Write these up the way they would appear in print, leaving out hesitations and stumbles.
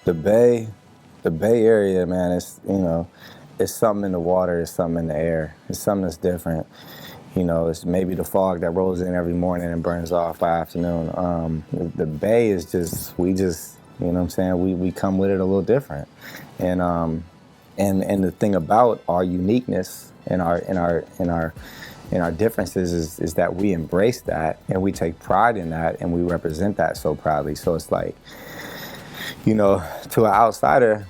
The Bay, the Bay Area, man, it's something in the water, it's something in the air. It's something that's different. It's maybe the fog that rolls in every morning and burns off by afternoon. The Bay is just, we just, you know what I'm saying? We come with it a little different. And the thing about our uniqueness and our differences is that we embrace that and we take pride in that and we represent that so proudly. So it's like, to an outsider,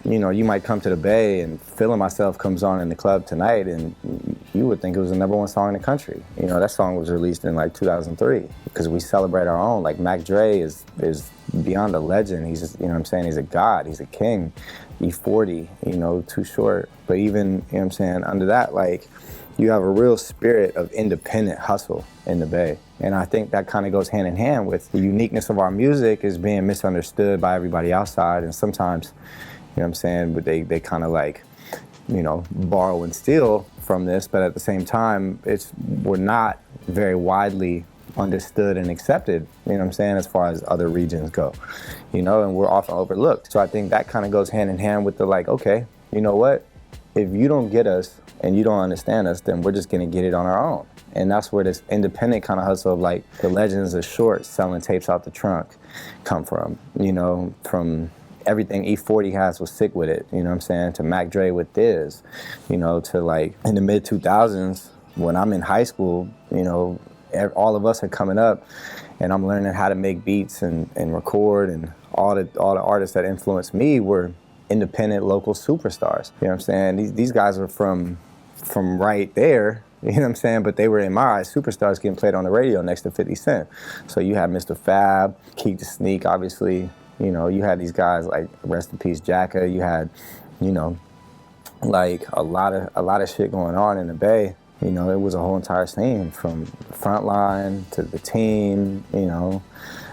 you might come to the Bay and Feeling Myself comes on in the club tonight and you would think it was the #1 song in the country. That song was released in like 2003 because we celebrate our own. Like Mac Dre is beyond a legend. He's just, he's a god, he's a king. E40, Too Short. But even, under that, like, you have a real spirit of independent hustle in the Bay. And I think that kind of goes hand in hand with the uniqueness of our music is being misunderstood by everybody outside. And sometimes, but they kind of like, borrow and steal from this, but at the same time, we're not very widely understood and accepted, as far as other regions go, and we're often overlooked. So I think that kind of goes hand in hand with the like, okay, you know what? If you don't get us and you don't understand us, then we're just gonna get it on our own. And that's where this independent kind of hustle of like the legends of Short selling tapes out the trunk come from, from everything E40 has was Sick With It, to Mac Dre with Diz, to like in the mid 2000s when I'm in high school, all of us are coming up and I'm learning how to make beats and record, and all the artists that influenced me were independent local superstars. These guys were from right there, but they were in my eyes superstars getting played on the radio next to 50 Cent. So you had Mr. Fab, Keek the Sneak, obviously, you had these guys like rest in peace Jacka, you had, like a lot of shit going on in the Bay. It was a whole entire scene from the front line to the team,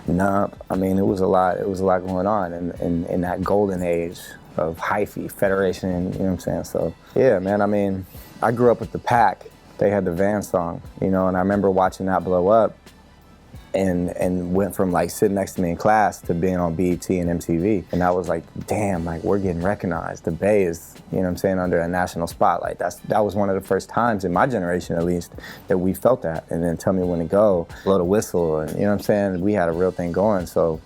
Nump. I mean, it was a lot going on in that golden age of hyphy, Federation, So, yeah, man, I mean, I grew up with the Pack. They had the Van song, and I remember watching that blow up and went from like sitting next to me in class to being on BET and MTV. And I was like, damn, like we're getting recognized. The Bay is, under a national spotlight. That was one of the first times in my generation, at least, that we felt that. And then Tell Me When to Go, Blow the Whistle, and we had a real thing going. So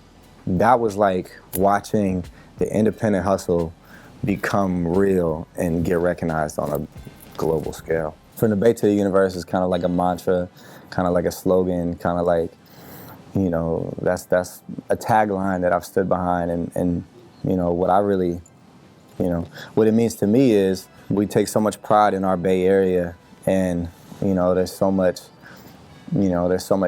that was like watching the independent hustle become real and get recognized on a global scale. From the Bay to the universe is kind of like a mantra, kind of like a slogan, kind of like, that's a tagline that I've stood behind, and what I really, what it means to me is we take so much pride in our Bay Area, and there's so much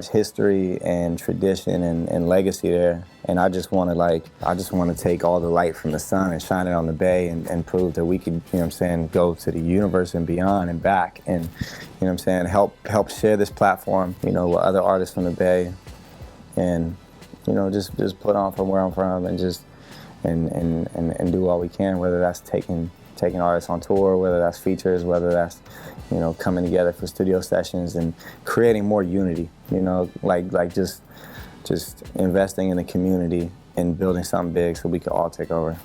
history and tradition and legacy there, and I just want to take all the light from the sun and shine it on the Bay and prove that we could, go to the universe and beyond and back, and help share this platform, with other artists from the Bay. And just put on from where I'm from and just and do all we can, whether that's taking artists on tour, whether that's features, whether that's coming together for studio sessions and creating more unity, like just investing in the community and building something big so we can all take over.